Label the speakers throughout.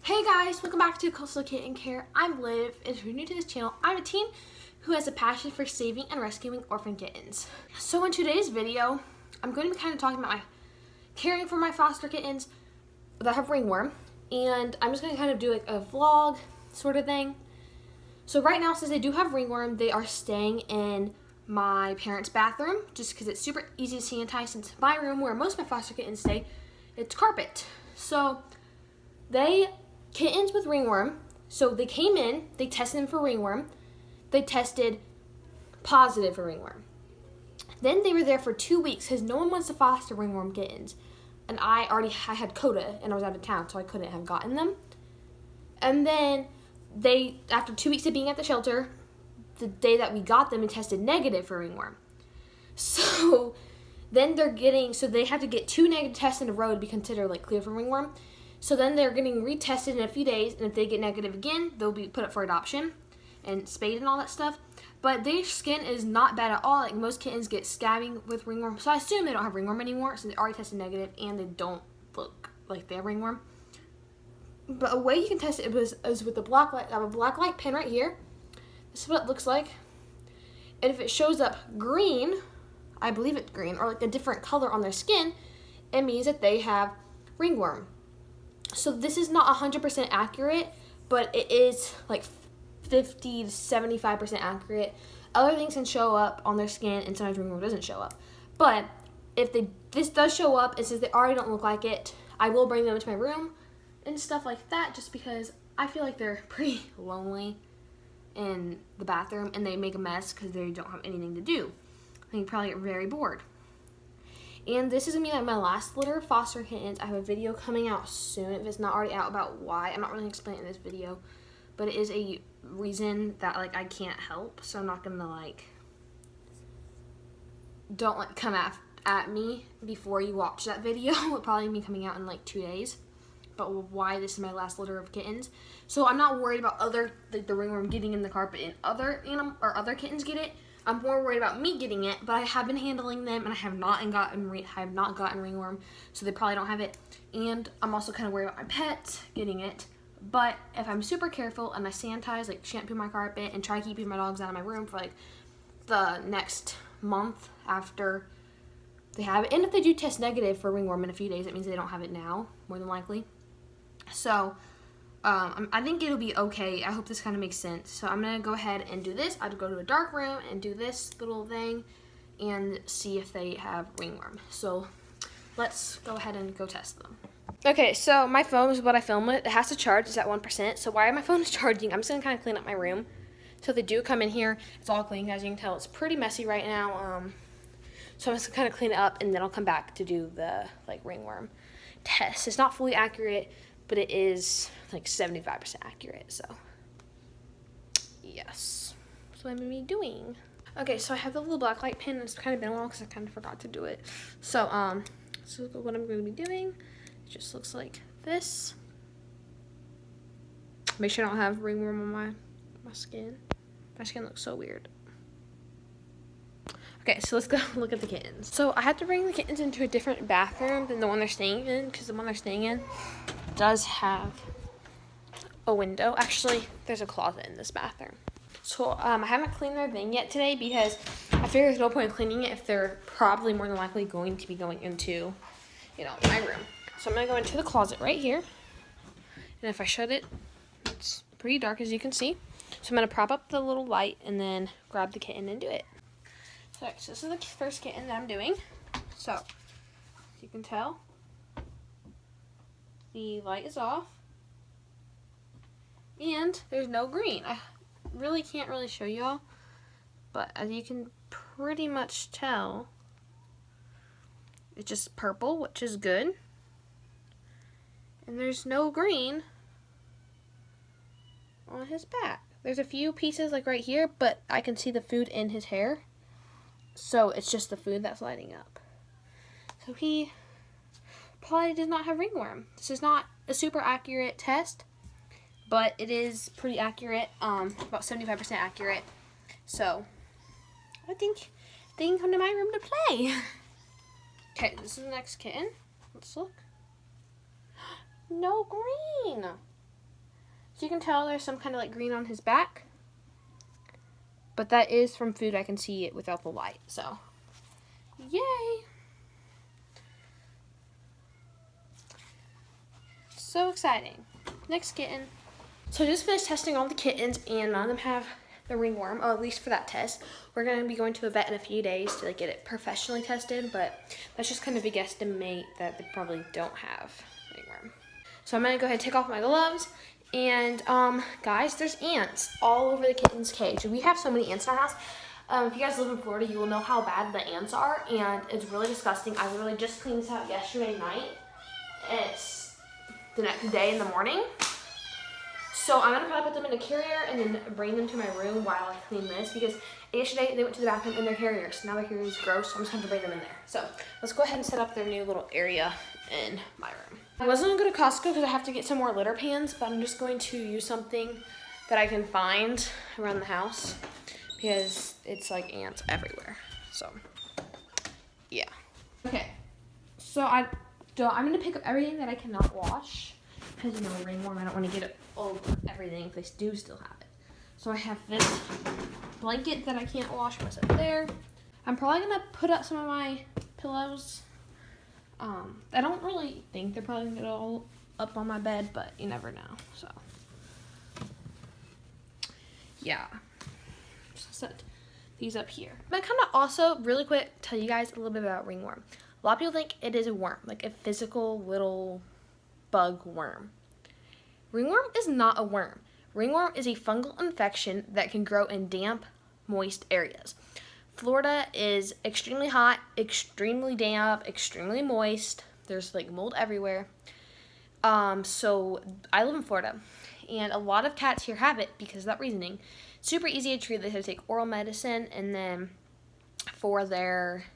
Speaker 1: Hey guys, welcome back to Coastal Kitten Care. I'm Liv, and if you're new to this channel, I'm a teen who has a passion for saving and rescuing orphan kittens. So in today's video, I'm going to be kind of talking about my caring for my foster kittens that have ringworm, and I'm just going to kind of do like a vlog sort of thing. So right now, since they do have ringworm, they are staying in my parents' bathroom just because it's super easy to sanitize, since my room where most of my foster kittens stay, it's carpet. So kittens with ringworm, so they came in, they tested them for ringworm, they tested positive for ringworm. Then they were there for 2 weeks because no one wants to foster ringworm kittens. And I had CODA and I was out of town, so I couldn't have gotten them. And then after 2 weeks of being at the shelter, the day that we got them, it tested negative for ringworm. So then they have to get 2 negative tests in a row to be considered like clear for ringworm. So then they're getting retested in a few days, and if they get negative again, they'll be put up for adoption and spayed and all that stuff. But their skin is not bad at all. Like most kittens get scabbing with ringworm, so I assume they don't have ringworm anymore, so they already tested negative and they don't look like they have ringworm. But a way you can test it is with the black light. I have a black light pen right here. This is what it looks like. And if it shows up green, I believe it's green, or like a different color on their skin, it means that they have ringworm. So this is not 100% accurate, but it is like 50 to 75% accurate. Other things can show up on their skin, and sometimes ringworm doesn't show up. But if this does show up, and since they already don't look like it, I will bring them into my room and stuff like that, just because I feel like they're pretty lonely in the bathroom, and they make a mess because they don't have anything to do. They probably get very bored. And this is going to be like my last litter of foster kittens. I have a video coming out soon, if it's not already out, about why. I'm not really explaining in this video, but it is a reason that like I can't help. So I'm not going to like, don't like come at me before you watch that video. It'll probably be coming out in like 2 days. But why this is my last litter of kittens. So I'm not worried about the ringworm getting in the carpet and other kittens get it. I'm more worried about me getting it, but I have been handling them, and I have not gotten ringworm, so they probably don't have it. And I'm also kind of worried about my pets getting it. But if I'm super careful and I sanitize, like shampoo my carpet, and try keeping my dogs out of my room for like the next month after they have it, and if they do test negative for ringworm in a few days, it means they don't have it now, more than likely. So I think it'll be okay. I hope this kind of makes sense. So I'm going to go ahead and do this. I'd go to a dark room and do this little thing and see if they have ringworm. So let's go ahead and go test them. Okay, so my phone is what I film with. It has to charge. It's at 1%. So while my phone is charging, I'm just going to kind of clean up my room. So if they do come in here, it's all clean. As you can tell, it's pretty messy right now. So I'm just going to kind of clean it up, and then I'll come back to do the like ringworm test. It's not fully accurate, but it is like 75% accurate, so yes. So what I'm gonna be doing. Okay, so I have the little black light pen, and it's kind of been a while because I kind of forgot to do it. So what I'm gonna be doing, it just looks like this. Make sure I don't have ringworm on my skin. My skin looks so weird. Okay, so let's go look at the kittens. So I had to bring the kittens into a different bathroom than the one they're staying in, because the one they're staying in does have a window. Actually, there's a closet in this bathroom. So I haven't cleaned their thing yet today, because I figure there's no point in cleaning it if they're probably more than likely going to be going into, my room. So I'm going to go into the closet right here. And if I shut it, it's pretty dark, as you can see. So I'm going to prop up the little light and then grab the kitten and do it. So this is the first kitten that I'm doing. So, as you can tell, the light is off, and there's no green. I really can't show y'all, but as you can pretty much tell, it's just purple, which is good, and there's no green on his back. There's a few pieces like right here, but I can see the food in his hair. So it's just the food that's lighting up. So he probably does not have ringworm. This is not a super accurate test, but it is pretty accurate, about 75% accurate. So I think they can come to my room to play. Okay, this is the next kitten. Let's look. No green. So you can tell there's some kind of like green on his back. But that is from food. I can see it without the light. So, yay! So exciting. Next kitten. So I just finished testing all the kittens, and none of them have the ringworm, or at least for that test. We're going to be going to a vet in a few days to like get it professionally tested, but that's just kind of a guesstimate that they probably don't have ringworm. So I'm going to go ahead and take off my gloves, and guys, there's ants all over the kitten's cage. We have so many ants in our house. If you guys live in Florida, you will know how bad the ants are, and it's really disgusting. I literally just cleaned this out yesterday night. It's the next day in the morning. So I'm gonna probably put them in a carrier and then bring them to my room while I clean this, because yesterday they went to the bathroom in their carriers. Now their carrier is gross, so I'm just gonna bring them in there. So let's go ahead and set up their new little area in my room. I wasn't gonna go to Costco because I have to get some more litter pans, but I'm just going to use something that I can find around the house because it's like ants everywhere. So yeah. Okay, so I'm gonna pick up everything that I cannot wash, because you know, ringworm, I don't want to get it over everything if they do still have it. So I have this blanket that I can't wash, what's up there. I'm probably gonna put up some of my pillows. I don't really think they're probably gonna get all up on my bed, but you never know. So yeah, just set these up here. I'm gonna kind of also really quick tell you guys a little bit about ringworm. A lot of people think it is a worm, like a physical little bug worm. Ringworm is not a worm. Ringworm is a fungal infection that can grow in damp, moist areas. Florida is extremely hot, extremely damp, extremely moist. There's like mold everywhere. So I live in Florida, and a lot of cats here have it because of that reasoning. Super easy to treat. They have to take oral medicine, and then for their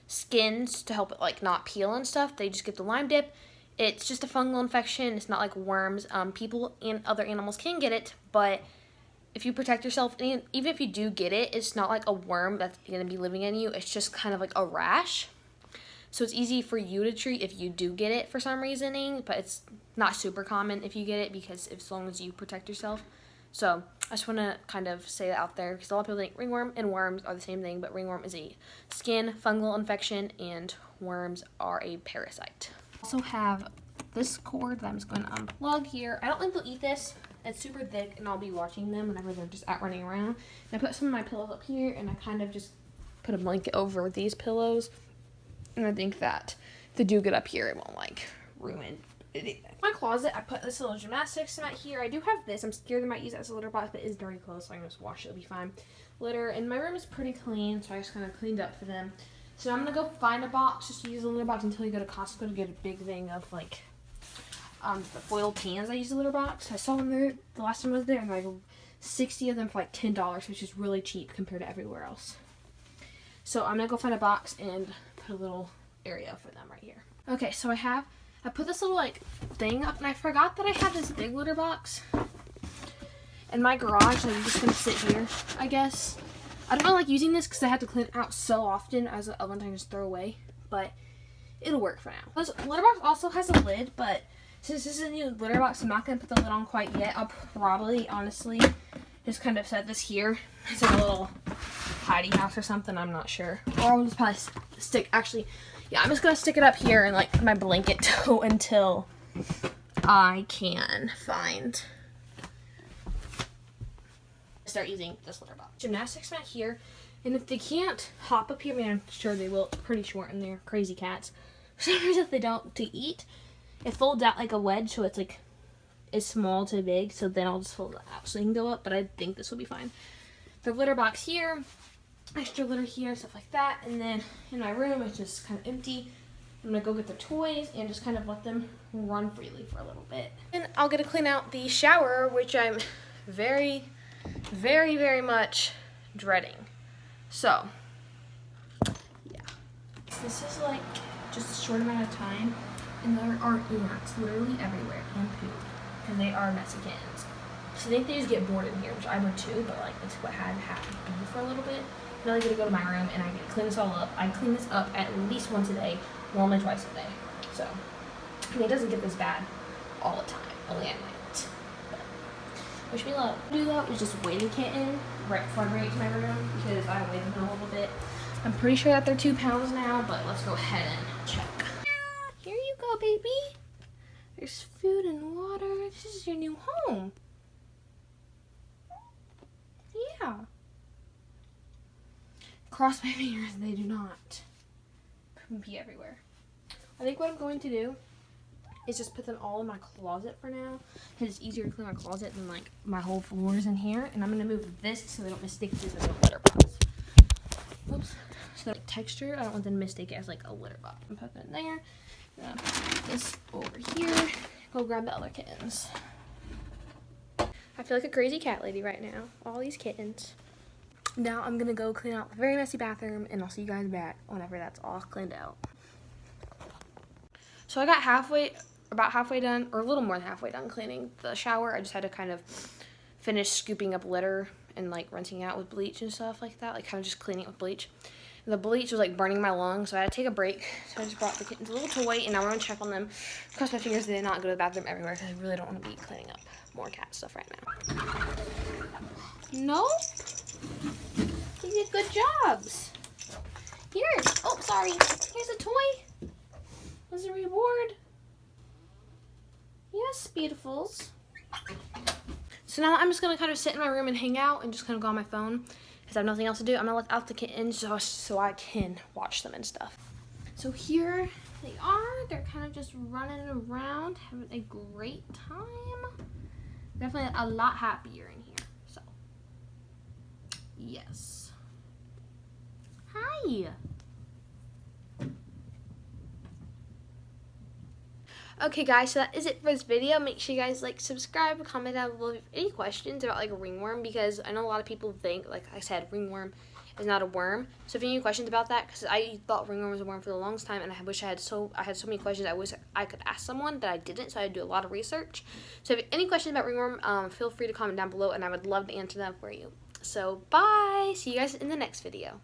Speaker 1: skins to help it like not peel and stuff, they just get the lime dip. It's just a fungal infection. It's not like worms. People and other animals can get it, but if you protect yourself, and even if you do get it, it's not like a worm that's going to be living in you. It's just kind of like a rash. So it's easy for you to treat if you do get it for some reasoning, but it's not super common if you get it, because as long as you protect yourself. So I just want to kind of say that out there, because a lot of people think ringworm and worms are the same thing, but ringworm is a skin fungal infection and worms are a parasite. I also have this cord that I'm just going to unplug here. I don't think they'll eat this. It's super thick, and I'll be watching them whenever they're just out running around. And I put some of my pillows up here, and I kind of just put a blanket over these pillows. And I think that if they do get up here, it won't like ruin anything. In my closet, I put this little gymnastics mat here. I do have this. I'm scared they might use it as a litter box, but it's very close, so I can just wash it. It'll be fine. Litter, and my room is pretty clean, so I just kind of cleaned up for them. So I'm going to go find a box, just use a litter box until you go to Costco to get a big thing of like the foil pans I use a litter box. I saw them there the last time I was there, and like 60 of them for like $10, which is really cheap compared to everywhere else. So I'm going to go find a box and put a little area for them right here. Okay, so I put this little like thing up, and I forgot that I have this big litter box in my garage, so I'm just going to sit here, I guess. I don't really like using this because I have to clean it out so often as a one time just throw away, but it'll work for now. This litter box also has a lid, but since this is a new litter box, I'm not going to put the lid on quite yet. I'll probably, honestly, just kind of set this here. It's like a little hidey house or something, I'm not sure. Or I'll just probably I'm just going to stick it up here in like my blanket toe until I can start using this litter box. Gymnastics mat here, and if they can't hop up here, I mean, I'm sure they will, pretty short, and they're crazy cats. For some reason, if they don't to eat, it folds out like a wedge, so it's like it's small to big, so then I'll just fold it out so they can go up, but I think this will be fine. The litter box here, extra litter here, stuff like that, and then in my room it's just kind of empty. I'm gonna go get their toys and just kind of let them run freely for a little bit. And I'll get to clean out the shower, which I'm very, very, very much dreading. So, yeah. This is like just a short amount of time, and there are ants literally everywhere and poop, because they are Mexicans. So I think they just get bored in here, which I would too, but like it's what had happened to be for a little bit. Now I get to go to my room and I get to clean this all up. I clean this up at least once a day, normally twice a day. So, I mean, it doesn't get this bad all the time, only at night. But Which means I'll do that was just weigh the kitten right before I bring it to my room because I weighed them a little bit. I'm pretty sure that they're 2 pounds now, but let's go ahead and check. Here you go, baby. There's food and water. This is your new home. Yeah. Cross my fingers, they do not pee everywhere. I think what I'm going to do is just put them all in my closet for now. Because it's easier to clean my closet than like my whole floors in here. And I'm going to move this so they don't mistake this as a litter box. Oops. So the texture, I don't want them to mistake it as like a litter box. I'm putting it in there. Put this over here. Go grab the other kittens. I feel like a crazy cat lady right now. All these kittens. Now I'm going to go clean out the very messy bathroom. And I'll see you guys back whenever that's all cleaned out. So I got about halfway done, or a little more than halfway done cleaning the shower. I just had to kind of finish scooping up litter and like rinsing out with bleach and stuff like that, like kind of just cleaning it with bleach. And the bleach was like burning my lungs, so I had to take a break. So I just brought the kittens a little toy, and now we're gonna check on them. Cross my fingers they did not go to the bathroom everywhere because I really don't want to be cleaning up more cat stuff right now. Nope. You did good jobs. Here. Oh, sorry. Here's a toy. As a reward. Yes, beautifuls. So now I'm just going to kind of sit in my room and hang out and just kind of go on my phone because I have nothing else to do. I'm going to look out the kittens so I can watch them and stuff. So here they are. They're kind of just running around, having a great time. Definitely a lot happier in here. So, yes. Hi. Okay guys, so that is it for this video. Make sure you guys like, subscribe, comment down below if you have any questions about like a ringworm, because I know a lot of people think, like I said, ringworm is not a worm. So if you have any questions about that, because I thought ringworm was a worm for the longest time, and I wish I had so many questions I wish I could ask someone, but I didn't, so I had to do a lot of research. So if you have any questions about ringworm, feel free to comment down below, and I would love to answer them for you. So bye! See you guys in the next video.